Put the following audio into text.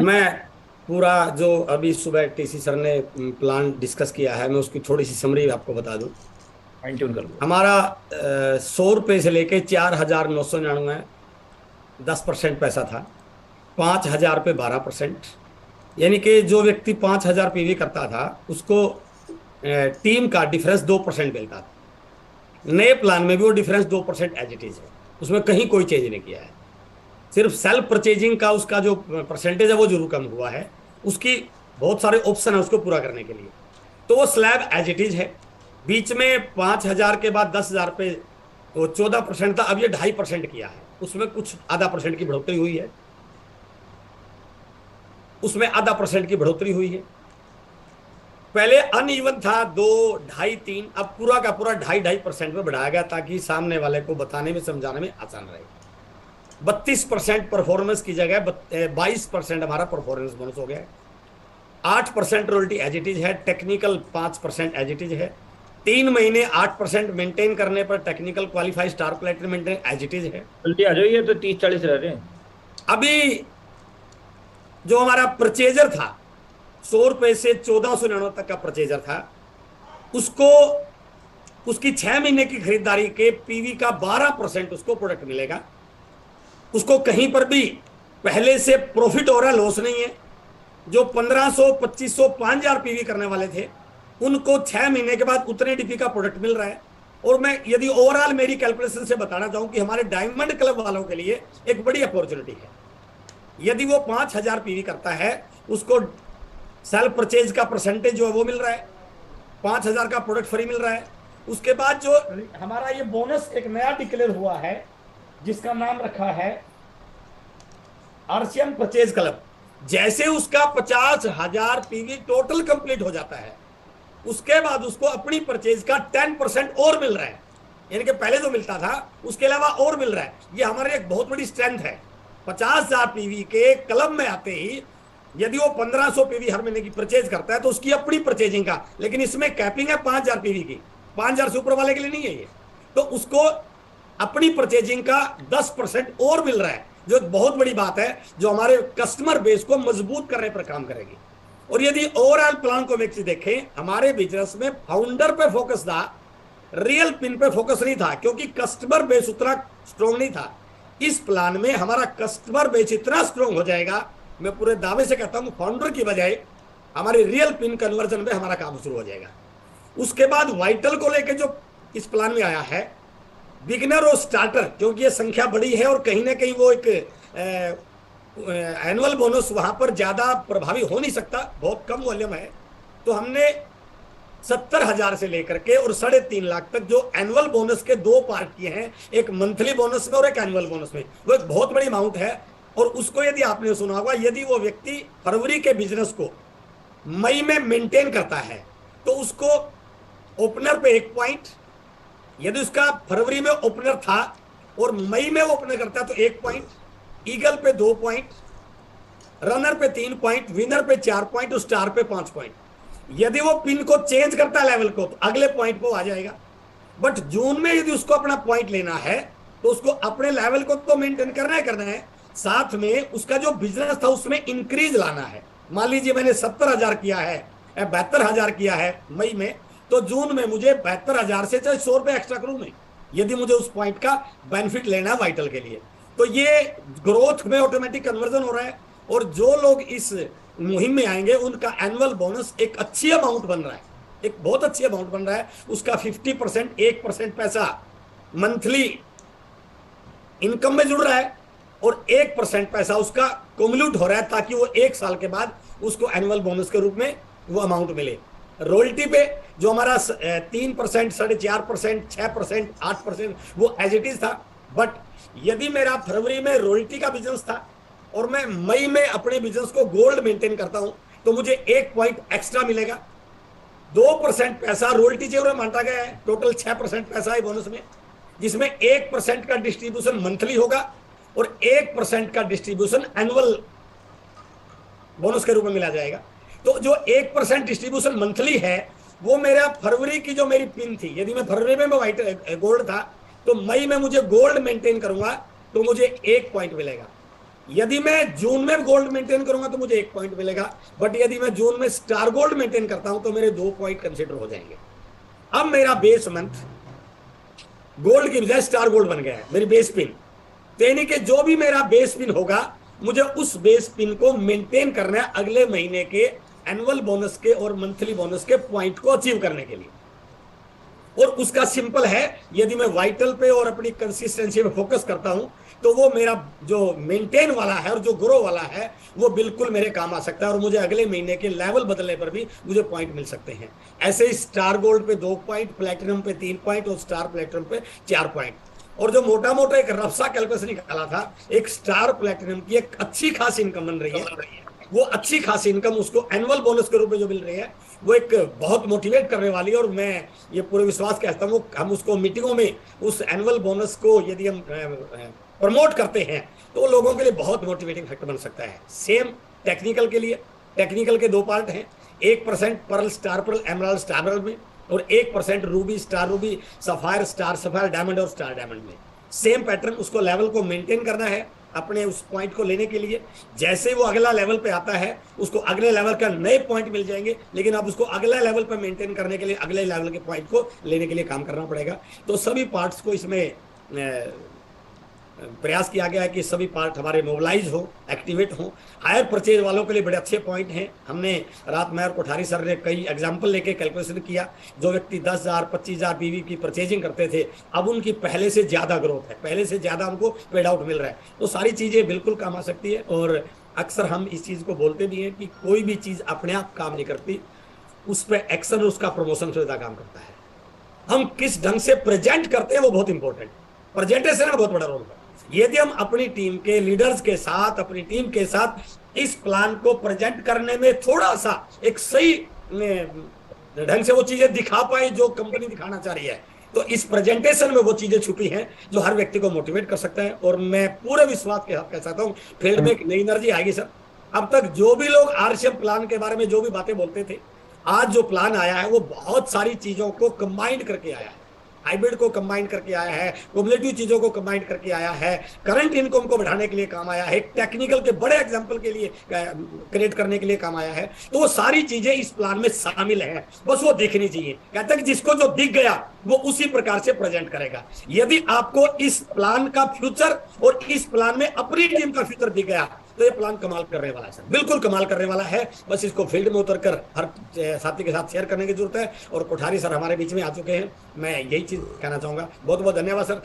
मैं पूरा जो अभी सुबह टीसी सर ने प्लान डिस्कस किया है, मैं उसकी थोड़ी सी समरी आपको बता दूं। फाइन ट्यून कर लो। हमारा 100 रुपये से लेके 4,999, 10% पैसा था। 5,000 पे 12%। यानी कि जो व्यक्ति 5,000 पीवी करता था उसको टीम का डिफरेंस 2% मिलता था। नए प्लान में भी वो डिफरेंस 2% एज इट इज है। उसमें कहीं कोई चेंज नहीं किया है। सिर्फ सेल्फ परचेजिंग का उसका जो परसेंटेज है वो जरूर कम हुआ है। उसकी बहुत सारे ऑप्शन है उसको पूरा करने के लिए। तो वो स्लैब एज इट इज है। बीच में 5,000 के बाद 10,000 पे वो 14% था, अब ये 2.5% किया है। उसमें कुछ आधा परसेंट की बढ़ोतरी हुई है। उसमें आधा परसेंट की बढ़ोतरी हुई है। पहले अनइवन था, 2, 2.5, 3, अब पूरा का पूरा 2.5% में बढ़ाया गया ताकि सामने वाले को बताने में समझाने में आसान रहे। 32% परफॉर्मेंस की जगह 22% हमारा परफॉर्मेंस बोनस हो गया है। 8% रॉयल्टी एज इट इज है। टेक्निकल 5% एज इट इज है। 3 महीने 8% मेंटेन करने पर technical qualify star platinum maintain as it is है। जल्दी आ जाओ, ये तो 30-40 रह रहे हैं। अभी जो हमारा परचेजर था, 100 रुपए से 1,499 तक का परचेजर था, उसको उसकी 6 महीने की खरीदारी के पीवी का 12% उसको प्रोडक्ट मिलेगा। उसको कहीं पर भी पहले से प्रॉफिट हो रहा है, लॉस नहीं है। जो 1,500, 2,500, 5,000 पीवी करने वाले थे उनको 6 महीने के बाद उतने डीपी का प्रोडक्ट मिल रहा है। और मैं यदि ओवरऑल मेरी कैलकुलेशन से बताना चाहूं कि हमारे डायमंड क्लब वालों के लिए एक बड़ी अपॉर्चुनिटी है। यदि वो 5,000 पीवी करता है, उसको सेल्फ परचेज का परसेंटेज जो है वो मिल रहा है। 5,000 का प्रोडक्ट फ्री मिल रहा है। उसके बाद जो हमारा ये बोनस एक नया डिक्लेयर हुआ है, जिसका नाम रखा है आरसीएम परचेज क्लब। जैसे उसका 50,000 पीवी टोटल कंप्लीट हो जाता है, उसके बाद उसको अपनी परचेज का 10% और मिल रहा है। यानी कि पहले जो मिलता था उसके अलावा और मिल रहा है। ये हमारी एक बहुत बड़ी स्ट्रेंथ है। 50,000 पीवी के क्लब में आते ही यदि वो 1,500 पीवी हर महीने की परचेज करता है तो उसकी अपनी परचेजिंग का, लेकिन इसमें कैपिंग है 5,000 पीवी की। 5,000 से ऊपर वाले के लिए नहीं है ये। तो उसको अपनी परचेजिंग का 10% और मिल रहा है, जो एक बहुत बड़ी बात है, जो हमारे कस्टमर बेस को मजबूत करने पर काम करेगी। और यदि ओवरऑल प्लान को व्यक्ति देखें, हमारे बिजनेस में फाउंडर पे फोकस था, रियल पिन पे फोकस नहीं था, क्योंकि कस्टमर बेस उतना स्ट्रॉन्ग नहीं था। इस प्लान में हमारा कस्टमर बेस इतना स्ट्रॉन्ग हो जाएगा, मैं पूरे दावे से कहता हूं फाउंडर की बजाय हमारे रियल पिन कन्वर्जन में हमारा काम शुरू हो जाएगा। उसके बाद वाइटल को लेकर जो इस प्लान में आया है, बिगिनर और स्टार्टर, क्योंकि ये संख्या बड़ी है और कहीं ना कहीं वो एक एनुअल बोनस वहां पर ज्यादा प्रभावी हो नहीं सकता, बहुत कम वॉल्यूम है। तो हमने 70,000 से लेकर के और 3.5 लाख तक जो एनुअल बोनस के दो पार्ट किए हैं, एक मंथली बोनस में और एक एनुअल बोनस में। वो एक बहुत बड़ी अमाउंट है। और उसको यदि आपने सुना होगा, यदि वो व्यक्ति फरवरी के बिजनेस को मई में मेंटेन करता है तो उसको ओपनर पे 1 पॉइंट, यदि उसका फरवरी में ओपनर था और मई में वो ओपनर करता है तो 1 पॉइंट, ईगल पे 2 पॉइंट, रनर पे 3 पॉइंट, विनर पे 4 पॉइंट और स्टार पे 5 पॉइंट। यदि वो पिन को चेंज करता है लेवल को तो अगले पॉइंट पे आ जाएगा। बट जून में यदि उसको अपना पॉइंट लेना है तो उसको अपने लेवल को तो मेंटेन करना है, साथ में उसका जो बिजनेस था उसमें इंक्रीज लाना है। मान लीजिए मैंने 70,000 किया है या 72,000 किया है मई में, तो जून में मुझे 72,000 से चाहे 100 रुपए एक्स्ट्रा करूं मैं, यदि मुझे उस पॉइंट का बेनिफिट लेना है वाइटल के लिए। तो ये ग्रोथ में ऑटोमेटिक कन्वर्जन हो रहा है। और जो लोग इस मुहिम में आएंगे उनका एनुअल बोनस एक अच्छी अमाउंट बन रहा है, एक बहुत अच्छी अमाउंट बन रहा है। उसका 50%, 1% पैसा मंथली इनकम में जुड़ रहा है और 1% पैसा उसका कोम्यूट हो रहा है, ताकि वो 1 साल के बाद उसको एनुअल बोनस के रूप में वो अमाउंट मिले। रॉयल्टी पे जो हमारा 3%, 4.5%, 6%, 8% वो एज इट इज था। बट यदि मेरा फरवरी में रॉयल्टी का बिजनेस था और मैं मई में अपने बिजनेस को गोल्ड मेंटेन करता हूं तो मुझे 1 पॉइंट एक्स्ट्रा मिलेगा। 2% पैसा रॉयल्टी जेवर मांटा गया है, टोटल 6% पैसा है बोनस में, जिसमें 1% का डिस्ट्रीब्यूशन मंथली होगा और 1% का डिस्ट्रीब्यूशन एनुअल बोनस के रूप में मिला जाएगा। तो जो 1% डिस्ट्रीब्यूशन मंथली है वो मेरा फरवरी की जो मेरी पिन थी, यदि मैं फरवरी में व्हाइट गोल्ड था तो मई में मुझे गोल्ड मेंटेन करूंगा तो मुझे 1 पॉइंट मिलेगा। यदि मैं जून में गोल्ड मेंटेन करूंगा तो मुझे 1 पॉइंट मिलेगा, बट यदि मैं जून में स्टार गोल्ड मेंटेन करता हूं तो मेरे 2 पॉइंट कंसिडर हो जाएंगे। अब मेरा बेस मंथ गोल्ड की बजाय स्टार गोल्ड बन गया है, मेरी बेस पिन। तो यानी कि जो भी मेरा बेस पिन होगा, मुझे उस बेस पिन को मेंटेन करना है अगले महीने के एनुअल बोनस के और मंथली बोनस के पॉइंट को अचीव करने के लिए। और उसका सिंपल है, यदि मैं वाइटल पे और अपनी कंसिस्टेंसी पे फोकस करता हूं तो वो मेरा जो मेंटेन वाला है और जो ग्रो वाला है वो बिल्कुल मेरे काम आ सकता है, और मुझे अगले महीने के लेवल बदलने पर भी मुझे पॉइंट मिल सकते हैं। ऐसे ही स्टार गोल्ड पे 2 पॉइंट, प्लेटिनम पे 3 पॉइंट और स्टार प्लेटिनम पे 4 पॉइंट। और जो मोटा मोटा एक रफ्सा कैलकुलेशन निकाला था, एक स्टार प्लेटिनम की एक अच्छी खासी इनकम बन रही है। वो अच्छी खासी इनकम उसको एनुअल बोनस के रूप में जो मिल रही है वो एक बहुत मोटिवेट करने वाली है। और मैं ये पूरे विश्वास कहता हूँ, हम उसको मीटिंगों में उस एनुअल बोनस को यदि हम प्रमोट करते हैं तो लोगों के लिए बहुत मोटिवेटिंग फैक्टर बन सकता है। सेम टेक्निकल के लिए, टेक्निकल के 2 पार्ट हैं, 1% pearl star pearl emerald star emerald में, और 1% ruby star ruby sapphire star sapphire diamond और स्टार डायमंड में। सेम पैटर्न, उसको लेवल को मेंटेन करना है अपने उस पॉइंट को लेने के लिए। जैसे वो अगला लेवल पे आता है उसको अगले लेवल का नए पॉइंट मिल जाएंगे, लेकिन अब उसको अगले लेवल पे मेंटेन करने के लिए अगले लेवल के पॉइंट को लेने के लिए काम करना पड़ेगा। तो सभी पार्ट्स को इसमें प्रयास किया गया है कि सभी पार्ट हमारे मोबिलाइज हो, एक्टिवेट हो। हायर परचेज वालों के लिए बड़े अच्छे पॉइंट हैं। हमने रात में और कोठारी सर ने कई एग्जाम्पल लेके कैलकुलेशन किया। जो व्यक्ति 10,000 25,000 पीवी की परचेजिंग करते थे, अब उनकी पहले से ज्यादा ग्रोथ है, पहले से ज्यादा उनको पेड आउट मिल रहा है। तो सारी चीजें बिल्कुल काम आ सकती है। और अक्सर हम इस चीज को बोलते भी हैं कि कोई भी चीज अपने आप काम नहीं करती, उस पर एक्शन, उसका प्रमोशन से ज्यादा काम करता है। हम किस ढंग से प्रेजेंट करते हैं वो बहुत इंपॉर्टेंट, प्रेजेंटेशन का बहुत बड़ा रोल है। यदि हम अपनी टीम के लीडर्स के साथ, अपनी टीम के साथ इस प्लान को प्रेजेंट करने में थोड़ा सा एक सही ढंग से वो चीजें दिखा पाए जो कंपनी दिखाना चाह रही है, तो इस प्रेजेंटेशन में वो चीजें छुपी हैं जो हर व्यक्ति को मोटिवेट कर सकता है। और मैं पूरे विश्वास के साथ कह सकता हूँ फील्ड में एक नई एनर्जी आएगी सर। अब तक जो भी लोग आरसीएम प्लान के बारे में जो भी बातें बोलते थे, आज जो प्लान आया है वो बहुत सारी चीजों को कंबाइंड करके आया है। हाइब्रिड को कंबाइन करके आया है, कुमुलेटिव चीजों को कंबाइन करके आया है, करंट इनकम को बढ़ाने के लिए काम आया है, टेक्निकल के बड़े एग्जांपल के लिए क्रिएट करने के लिए काम आया है। तो वो सारी चीजें इस प्लान में शामिल है, बस वो दिखनी चाहिए। कहते हैं कि जिसको जो दिख गया वो उसी प्रकार से प्रेजेंट करेगा। यदि आपको इस प्लान का फ्यूचर और इस प्लान में अपनी टीम का फ्यूचर दिख गया तो ये प्लान कमाल करने वाला है सर, बिल्कुल कमाल करने वाला है। बस इसको फील्ड में उतरकर हर साथी के साथ शेयर करने की जरूरत है। और कोठारी सर हमारे बीच में आ चुके हैं, मैं यही चीज कहना चाहूंगा। बहुत बहुत धन्यवाद सर।